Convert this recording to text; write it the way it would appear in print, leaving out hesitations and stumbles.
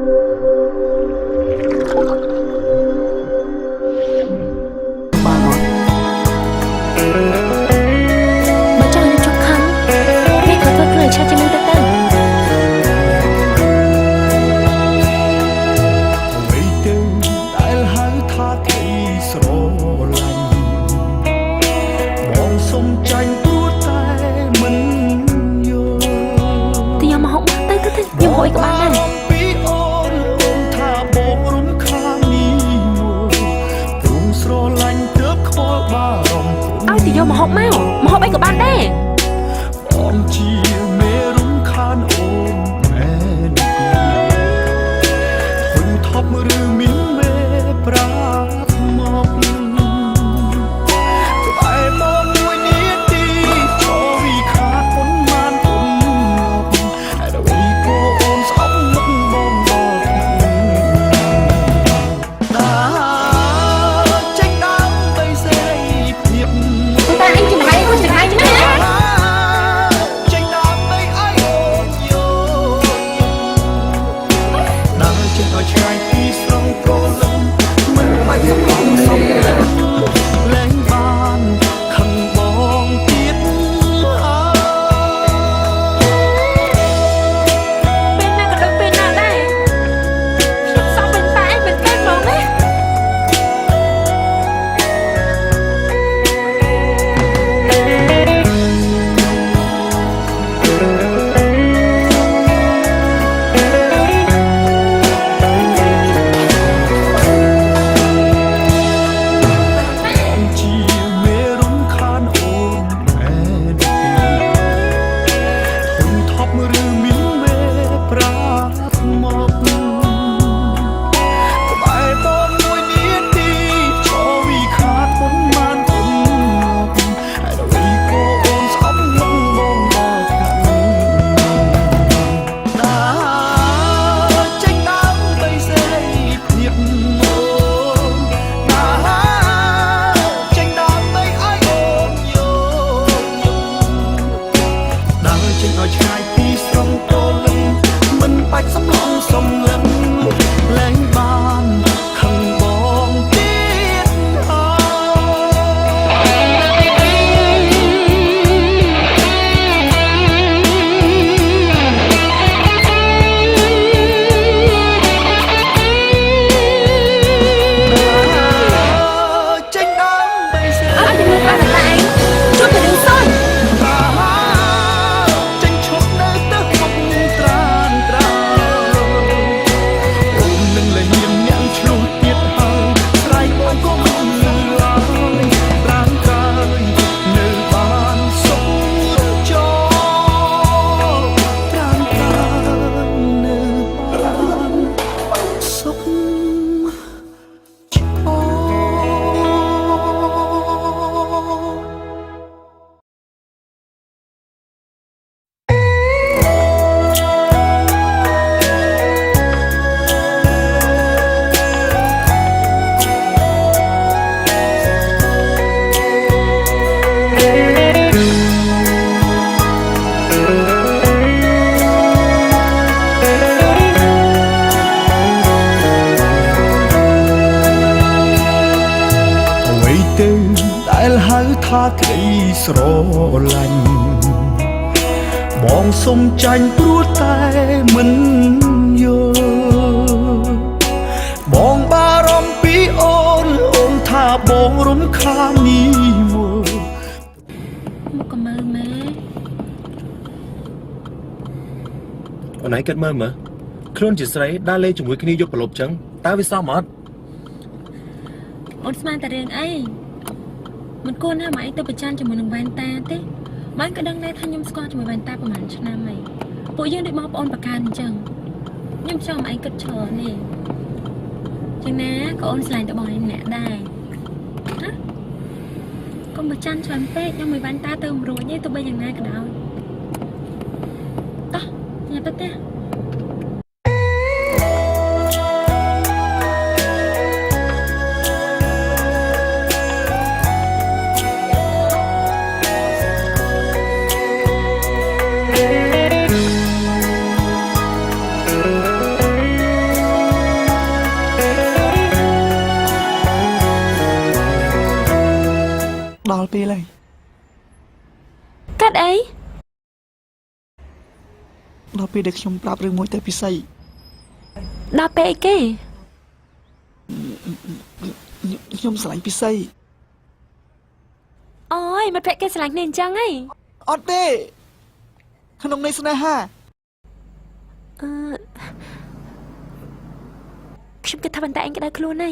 mà cho anh chụp khăn biết thôi thôi cười cho mình tất tần vậy từng đại hãng tha thị sổ lành mong sông tranh tuốt tay mình vô thì giờ mà không bắt tay cứ thế nhưng hội các bạn này ai thì vô mà học ấy của bạn đấy ថាក្តីស្រឡាញ់បងសុំចាញ់ព្រោះតែមិនយល់បងបារម្ភពីអូនថាបងរំខាននេះមកកមើលម៉ែអូនឯងគិតមើលខ្លួនជាស្រីដើរលេងជាមួយគ្នាយកប្រឡប់ចឹងតើវាសមអត់អូនស្មានតែរឿងអីមិនគួរណាម៉ែទៅប្រចាំជាមួយនឹងវ៉ែនតាទេម៉ែក៏ដឹងដែរថាខ្ញុំស្គាល់ជាមួយវ៉ែនតាប្រហែលឆ្នាំហើយពួកយើងដូចបងប្អូនប្រកាន់អញ្ចឹងខ្ញុំចង់ម៉ែគិតច្រើននេះចឹងណាក៏អូនឆ្លាញ់ទៅបងឯងម្នាក់ដែរណាកុំប្រចាំច្រើនពេកខ្ញុំមួយវ៉ែនតាទៅមិនរួចទេទោះបីយ៉ាងណាក៏ដោយតោះញ៉ាំទៅទេ ពេលហើយ កាត់អី ដល់ពេលដែលខ្ញុំប្រាប់រឿងមួយទៅពិសី ដល់ពេលអីគេ ខ្ញុំស្រឡាញ់ពិសី អូយមិត្តភក្តិគេស្រឡាញ់គ្នាអញ្ចឹងហី អត់ទេក្នុងន័យស្នេហា ខ្ញុំគិតថាប៉ុន្តែឯងក្តៅខ្លួនហី